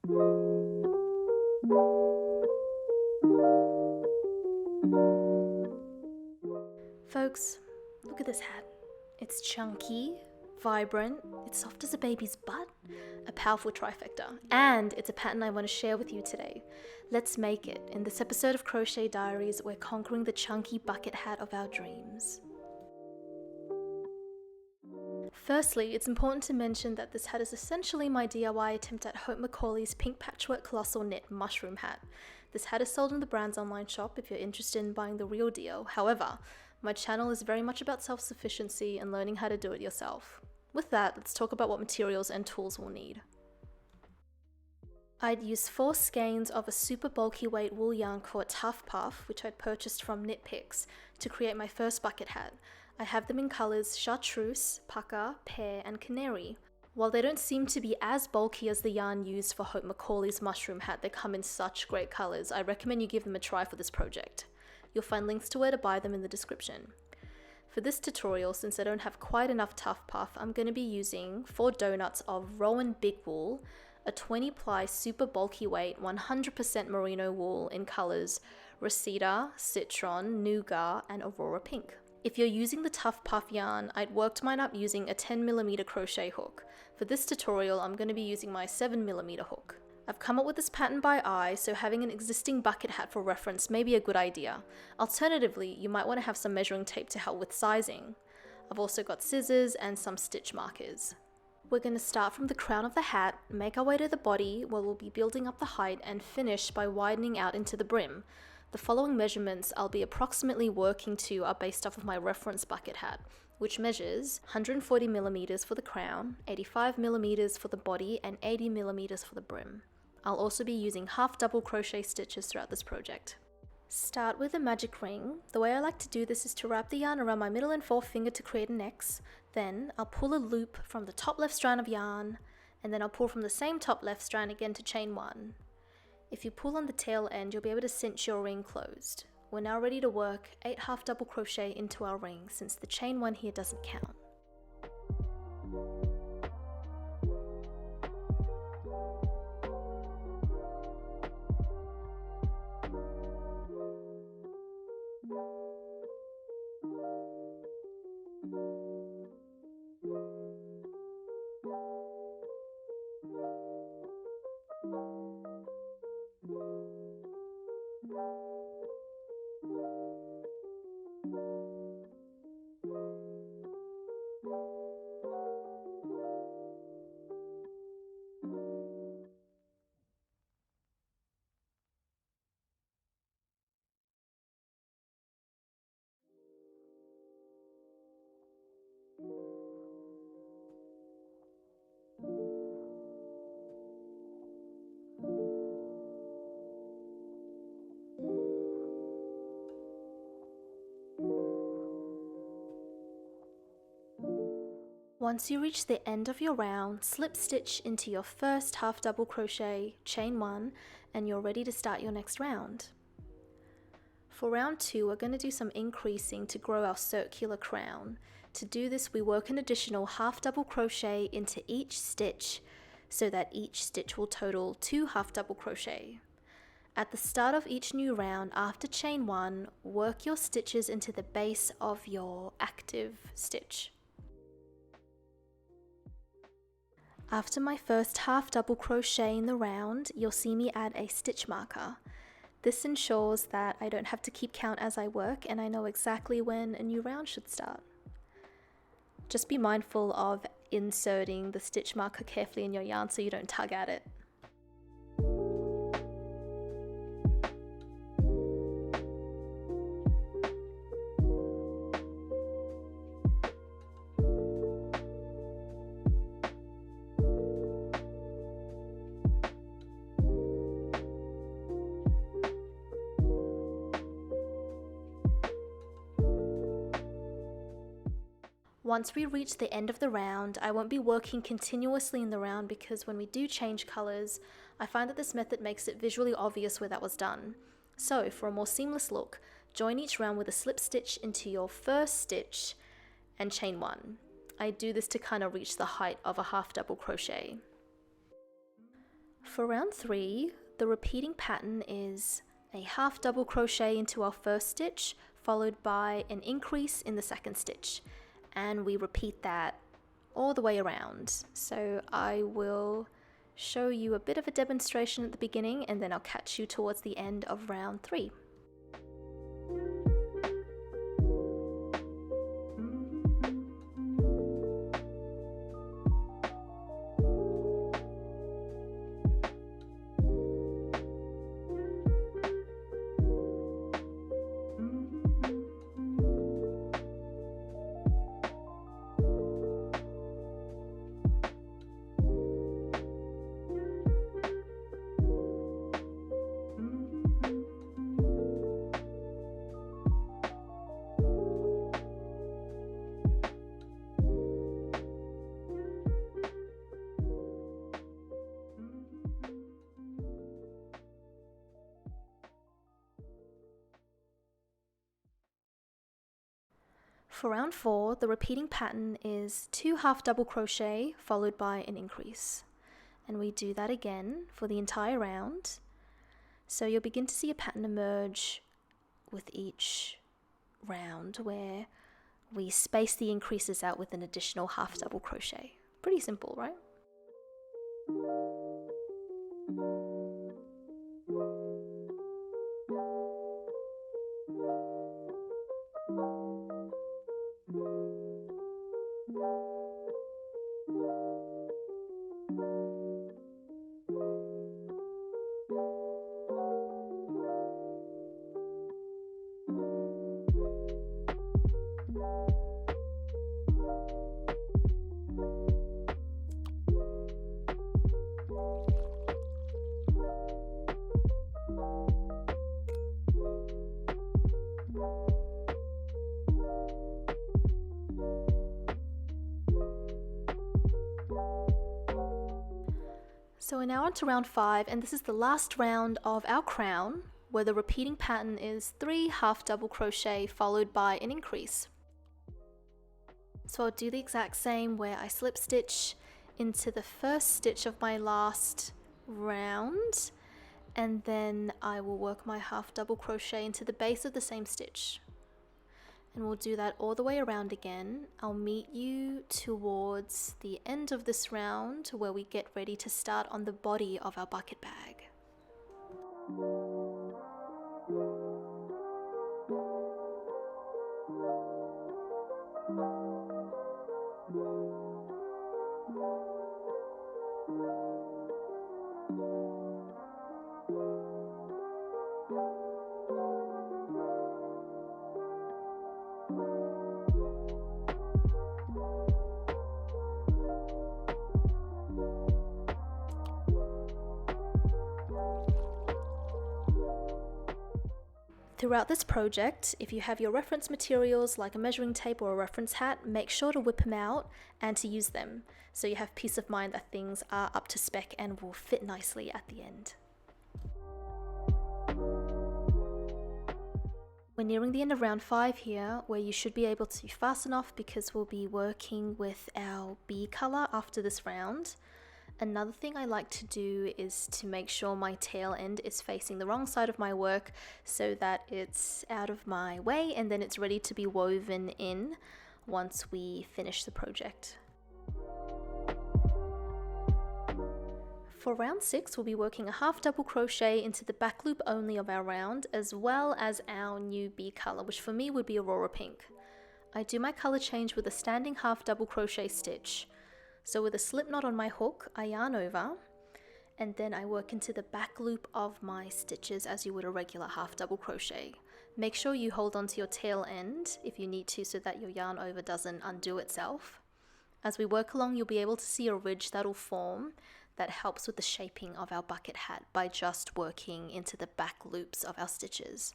Folks, look at this hat. It's chunky, vibrant, it's soft as a baby's butt, a powerful trifecta, and it's a pattern I want to share with you today. Let's make it. In this episode of Crochet Diaries, we're conquering the chunky bucket hat of our dreams. Firstly, it's important to mention that this hat is essentially my DIY attempt at Hope Macaulay's pink patchwork colossal knit mushroom hat. This hat is sold in the brand's online shop if you're interested in buying the real deal. However, my channel is very much about self-sufficiency and learning how to do it yourself. With that, let's talk about what materials and tools we'll need. I'd use 4 skeins of a super bulky weight wool yarn called Tough Puff, which I'd purchased from Knit Picks, to create my first bucket hat. I have them in colours chartreuse, pucker, pear and canary. While they don't seem to be as bulky as the yarn used for Hope Macaulay's mushroom hat, they come in such great colours. I recommend you give them a try for this project. You'll find links to where to buy them in the description. For this tutorial, since I don't have quite enough Tough Puff, I'm going to be using 4 donuts of Rowan Big Wool, a 20 ply super bulky weight 100% merino wool in colours Reseda, Citron, Nougat and Aurora Pink. If you're using the Tough Puff yarn, I'd worked mine up using a 10mm crochet hook. For this tutorial, I'm going to be using my 7mm hook. I've come up with this pattern by eye, so having an existing bucket hat for reference may be a good idea. Alternatively, you might want to have some measuring tape to help with sizing. I've also got scissors and some stitch markers. We're going to start from the crown of the hat, make our way to the body where we'll be building up the height and finish by widening out into the brim. The following measurements I'll be approximately working to are based off of my reference bucket hat, which measures 140mm for the crown, 85mm for the body and 80mm for the brim. I'll also be using half double crochet stitches throughout this project. Start with a magic ring. The way I like to do this is to wrap the yarn around my middle and forefinger to create an X. Then I'll pull a loop from the top left strand of yarn, and then I'll pull from the same top left strand again to chain 1. If you pull on the tail end, you'll be able to cinch your ring closed. We're now ready to work 8 half double crochet into our ring since the chain 1 here doesn't count. Once you reach the end of your round, slip stitch into your first half double crochet, chain 1, and you're ready to start your next round. For round 2, we're going to do some increasing to grow our circular crown. To do this, we work an additional half double crochet into each stitch so that each stitch will total 2 half double crochet. At the start of each new round, after chain 1, work your stitches into the base of your active stitch. After my first half double crochet in the round, you'll see me add a stitch marker. This ensures that I don't have to keep count as I work and I know exactly when a new round should start. Just be mindful of inserting the stitch marker carefully in your yarn so you don't tug at it. Once we reach the end of the round, I won't be working continuously in the round because when we do change colours, I find that this method makes it visually obvious where that was done. So for a more seamless look, join each round with a slip stitch into your first stitch and chain 1. I do this to kind of reach the height of a half double crochet. For round 3, the repeating pattern is a half double crochet into our first stitch, followed by an increase in the second stitch, and we repeat that all the way around. So I will show you a bit of a demonstration at the beginning, and then I'll catch you towards the end of round 3. For round 4, the repeating pattern is 2 half double crochet followed by an increase. And we do that again for the entire round. So you'll begin to see a pattern emerge with each round where we space the increases out with an additional half double crochet. Pretty simple, right? So we're now on to round 5, and this is the last round of our crown, where the repeating pattern is 3 half double crochet followed by an increase. So I'll do the exact same where I slip stitch into the first stitch of my last round, and then I will work my half double crochet into the base of the same stitch. And we'll do that all the way around again. I'll meet you towards the end of this round where we get ready to start on the body of our bucket bag. Throughout this project, if you have your reference materials like a measuring tape or a reference hat, make sure to whip them out and to use them, so you have peace of mind that things are up to spec and will fit nicely at the end. We're nearing the end of round 5 here, where you should be able to fasten off because we'll be working with our bee color after this round. Another thing I like to do is to make sure my tail end is facing the wrong side of my work so that it's out of my way, and then it's ready to be woven in once we finish the project. For round 6, we'll be working a half double crochet into the back loop only of our round, as well as our new bee color, which for me would be Aurora Pink. I do my color change with a standing half double crochet stitch. So with a slip knot on my hook, I yarn over, and then I work into the back loop of my stitches as you would a regular half double crochet. Make sure you hold on to your tail end if you need to, so that your yarn over doesn't undo itself. As we work along, you'll be able to see a ridge that'll form that helps with the shaping of our bucket hat by just working into the back loops of our stitches.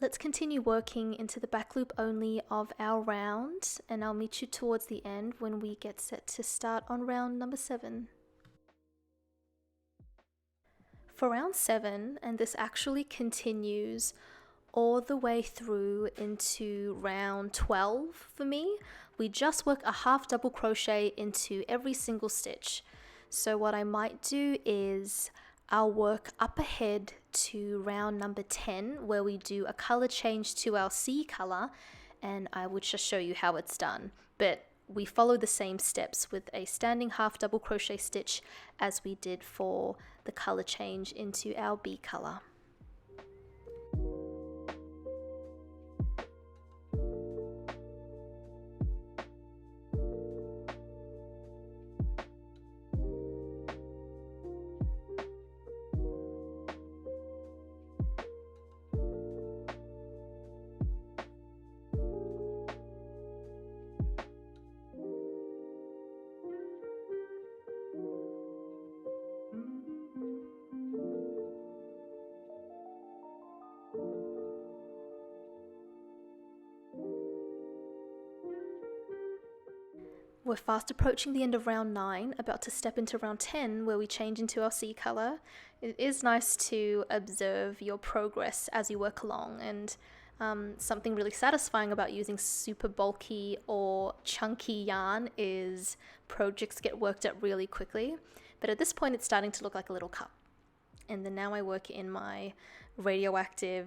let's continue working into the back loop only of our round, and I'll meet you towards the end when we get set to start on round number 7. For round 7, and this actually continues all the way through into round 12 for me, we just work a half double crochet into every single stitch. So what I might do is I'll work up ahead to round number 10 where we do a color change to our C color, and I will just show you how it's done. But we follow the same steps with a standing half double crochet stitch as we did for the color change into our B color. We're fast approaching the end of round 9, about to step into round 10 where we change into our C color. It is nice to observe your progress as you work along, and something really satisfying about using super bulky or chunky yarn is projects get worked up really quickly. But at this point it's starting to look like a little cup. And then now I work in my radioactive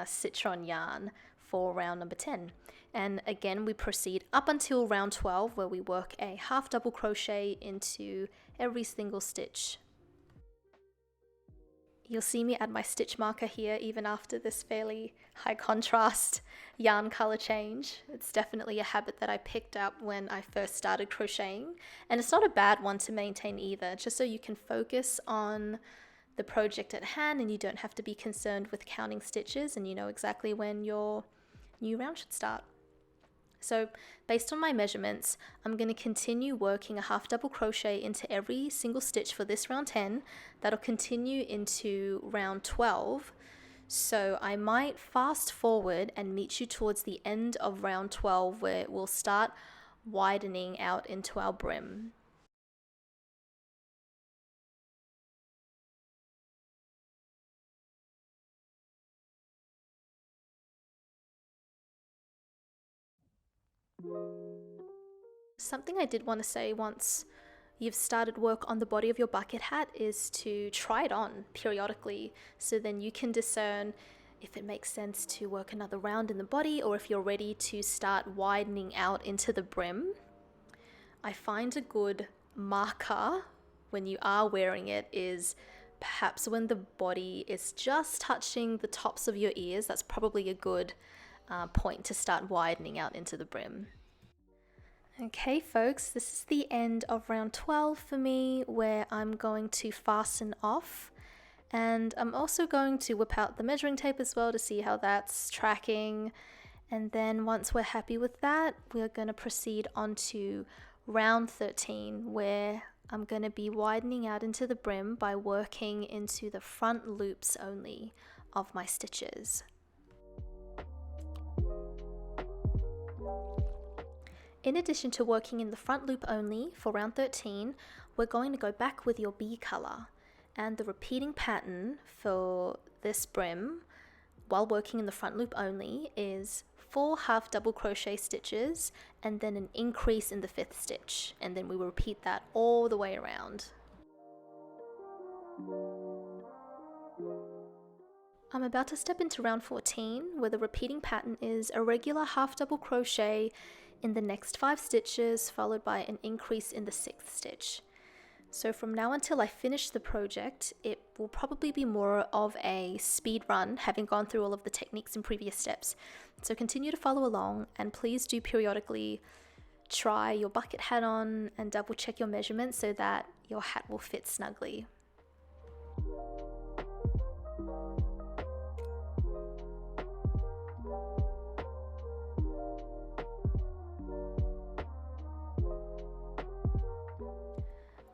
citron yarn for round number 10. And again, we proceed up until round 12 where we work a half double crochet into every single stitch. You'll see me add my stitch marker here even after this fairly high contrast yarn color change. It's definitely a habit that I picked up when I first started crocheting, and it's not a bad one to maintain either, just so you can focus on the project at hand and you don't have to be concerned with counting stitches, and you know exactly when your new round should start. So based on my measurements, I'm going to continue working a half double crochet into every single stitch for this round 10. That'll continue into round 12. So I might fast forward and meet you towards the end of round 12 where we'll start widening out into our brim. Something I did want to say once you've started work on the body of your bucket hat is to try it on periodically, so then you can discern if it makes sense to work another round in the body or if you're ready to start widening out into the brim. I find a good marker when you are wearing it is perhaps when the body is just touching the tops of your ears. That's probably a good point to start widening out into the brim. Okay folks, this is the end of round 12 for me, where I'm going to fasten off, and I'm also going to whip out the measuring tape as well to see how that's tracking. And then once we're happy with that, we're going to proceed on to round 13, where I'm going to be widening out into the brim by working into the front loops only of my stitches. In addition to working in the front loop only for round 13, we're going to go back with your B color, and the repeating pattern for this brim while working in the front loop only is 4 half double crochet stitches and then an increase in the 5th stitch, and then we will repeat that all the way around. I'm about to step into round 14 where the repeating pattern is a regular half double crochet in the next 5 stitches followed by an increase in the 6th stitch. So from now until I finish the project, it will probably be more of a speed run, having gone through all of the techniques in previous steps. So continue to follow along, and please do periodically try your bucket hat on and double check your measurements so that your hat will fit snugly.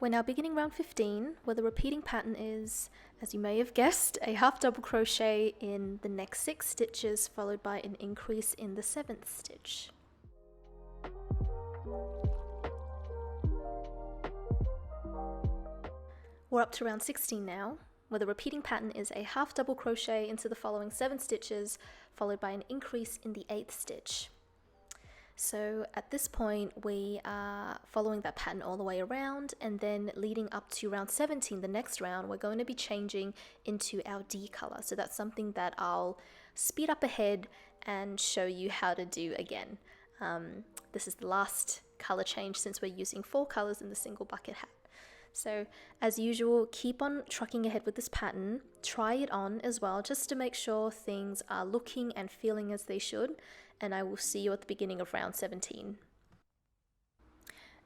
We're now beginning round 15, where the repeating pattern is, as you may have guessed, a half double crochet in the next 6 stitches, followed by an increase in the 7th stitch. We're up to round 16 now, where the repeating pattern is a half double crochet into the following 7 stitches, followed by an increase in the 8th stitch. So at this point we are following that pattern all the way around, and then leading up to round 17, the next round, we're going to be changing into our D color. So that's something that I'll speed up ahead and show you how to do again. This is the last color change since we're using 4 colors in the single bucket hat. So as usual, keep on trucking ahead with this pattern, try it on as well just to make sure things are looking and feeling as they should, and I will see you at the beginning of round 17.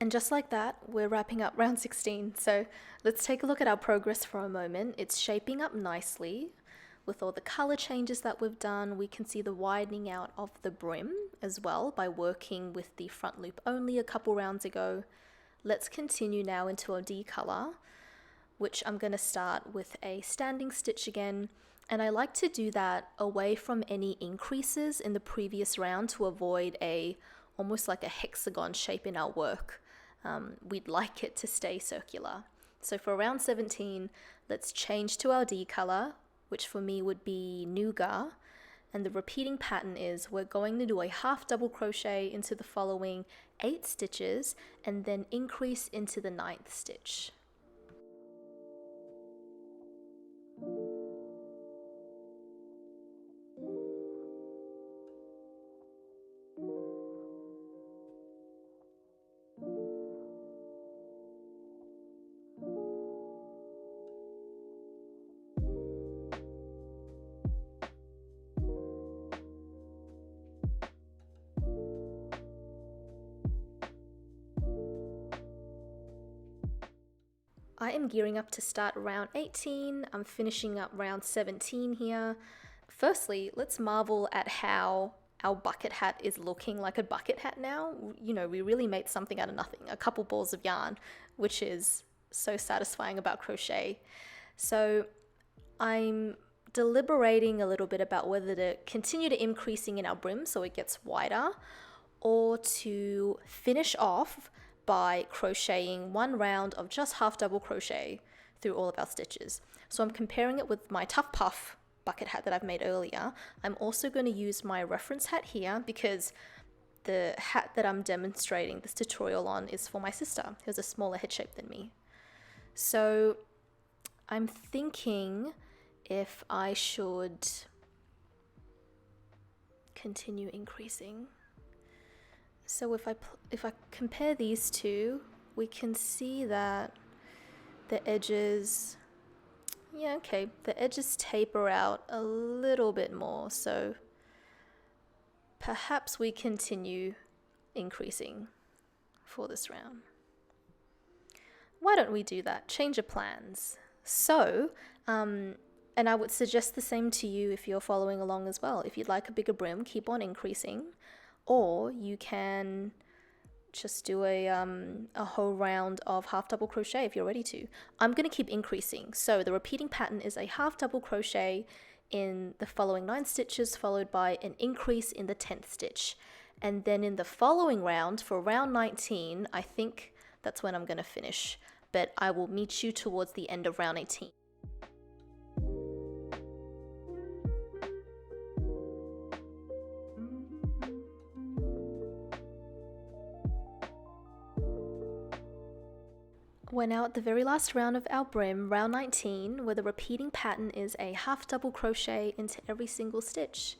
And just like that, we're wrapping up round 16. So let's take a look at our progress for a moment. It's shaping up nicely. With all the color changes that we've done, we can see the widening out of the brim as well by working with the front loop only a couple rounds ago. Let's continue now into our D color, which I'm going to start with a standing stitch again. And I like to do that away from any increases in the previous round to avoid almost like a hexagon shape in our work. We'd like it to stay circular. So for round 17, let's change to our D color, which for me would be 𝓃𝓃𝓃𝓃. And the repeating pattern is we're going to do a half double crochet into the following 8 stitches and then increase into the 9th stitch. I am gearing up to start round 18. I'm finishing up round 17 here. Firstly, let's marvel at how our bucket hat is looking like a bucket hat now. You know, we really made something out of nothing, a couple balls of yarn, which is so satisfying about crochet. So I'm deliberating a little bit about whether to continue to increasing in our brim so it gets wider, or to finish off by crocheting 1 round of just half double crochet through all of our stitches. So I'm comparing it with my Tough Puff bucket hat that I've made earlier. I'm also going to use my reference hat here because the hat that I'm demonstrating this tutorial on is for my sister, who has a smaller head shape than me. So I'm thinking if I should continue increasing. So if I compare these two, we can see that the edges, the edges taper out a little bit more. So perhaps we continue increasing for this round. Why don't we do that? Change of plans. So, and I would suggest the same to you if you're following along as well. If you'd like a bigger brim, keep on increasing. Or you can just do a whole round of half double crochet if you're ready to. I'm going to keep increasing. So the repeating pattern is a half double crochet in the following 9 stitches, followed by an increase in the 10th stitch. And then in the following round, for round 19, I think that's when I'm going to finish. But I will meet you towards the end of round 18. We're now at the very last round of our brim, round 19, where the repeating pattern is a half double crochet into every single stitch.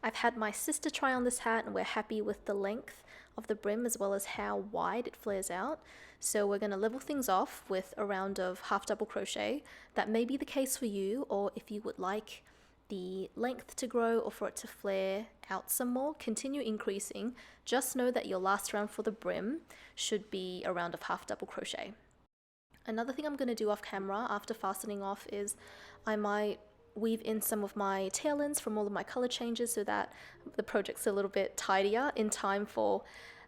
I've had my sister try on this hat and we're happy with the length of the brim as well as how wide it flares out. So we're going to level things off with a round of half double crochet. That may be the case for you, or if you would like the length to grow or for it to flare out some more, continue increasing. Just know that your last round for the brim should be a round of half double crochet. Another thing I'm going to do off camera after fastening off is I might weave in some of my tail ends from all of my color changes so that the project's a little bit tidier in time for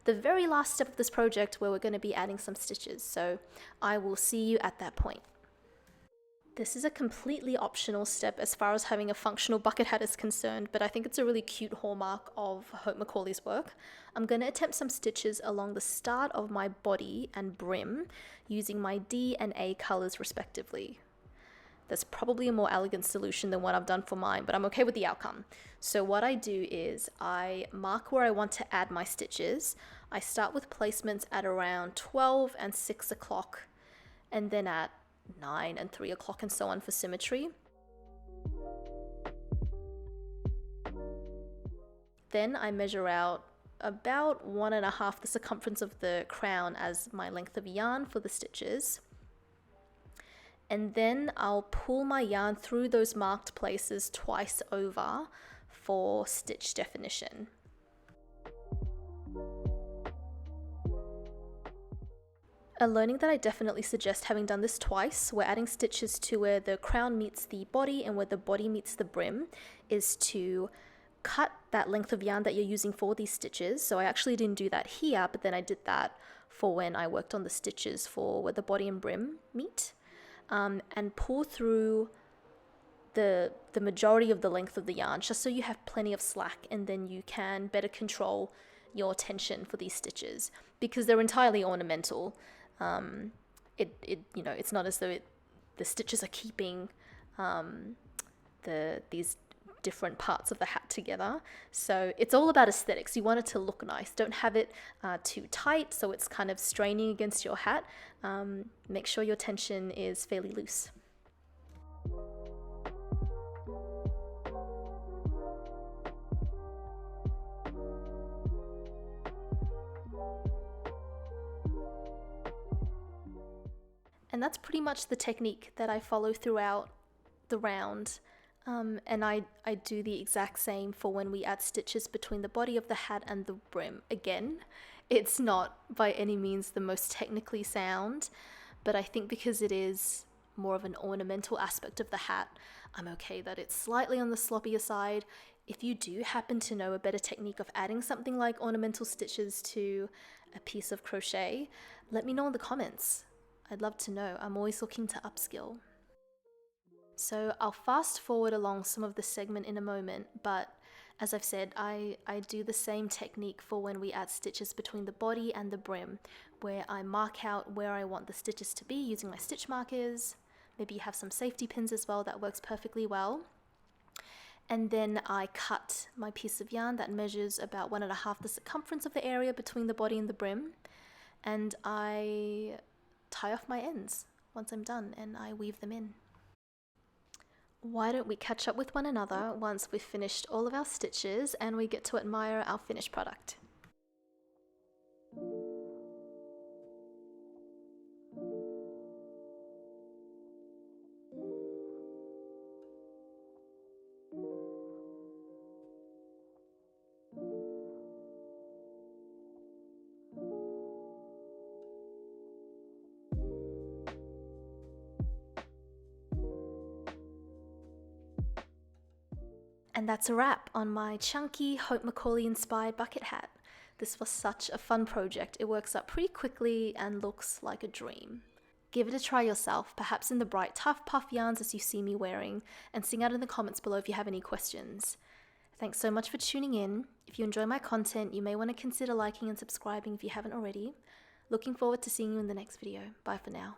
the very last step of this project where we're going to be adding some stitches. So I will see you at that point. This is a completely optional step as far as having a functional bucket hat is concerned, but I think it's a really cute hallmark of Hope Macaulay's work. I'm going to attempt some stitches along the start of my body and brim using my D and A colors respectively. There's probably a more elegant solution than what I've done for mine, but I'm okay with the outcome. So what I do is I mark where I want to add my stitches. I start with placements at around 12 and 6 o'clock, and then at 9 and 3 o'clock and so on for symmetry. Then I measure out about 1.5 the circumference of the crown as my length of yarn for the stitches. And then I'll pull my yarn through those marked places twice over for stitch definition. A learning that I definitely suggest having done this twice, we're adding stitches to where the crown meets the body and where the body meets the brim, is to cut that length of yarn that you're using for these stitches. So I actually didn't do that here, but then I did that for when I worked on the stitches for where the body and brim meet, and pull through the majority of the length of the yarn, just so you have plenty of slack, and then you can better control your tension for these stitches because they're entirely ornamental. It's not as though the stitches are keeping these different parts of the hat together. So it's all about aesthetics. You want it to look nice. Don't have it too tight so it's kind of straining against your hat. Make sure your tension is fairly loose. And that's pretty much the technique that I follow throughout the round. And I do the exact same for when we add stitches between the body of the hat and the brim. Again, it's not by any means the most technically sound, but I think because it is more of an ornamental aspect of the hat, I'm okay that it's slightly on the sloppier side. If you do happen to know a better technique of adding something like ornamental stitches to a piece of crochet, let me know in the comments. I'd love to know. I'm always looking to upskill. So I'll fast forward along some of the segment in a moment, but as I've said, I do the same technique for when we add stitches between the body and the brim, where I mark out where I want the stitches to be using my stitch markers. Maybe you have some safety pins as well, that works perfectly well. And then I cut my piece of yarn that measures about 1.5 the circumference of the area between the body and the brim, and I tie off my ends once I'm done and I weave them in. Why don't we catch up with one another once we've finished all of our stitches and we get to admire our finished product. And that's a wrap on my chunky Hope Macaulay inspired bucket hat. This was such a fun project. It works up pretty quickly and looks like a dream. Give it a try yourself, perhaps in the bright tough puff yarns as you see me wearing, and sing out in the comments below if you have any questions. Thanks so much for tuning in. If you enjoy my content, you may want to consider liking and subscribing if you haven't already. Looking forward to seeing you in the next video. Bye for now.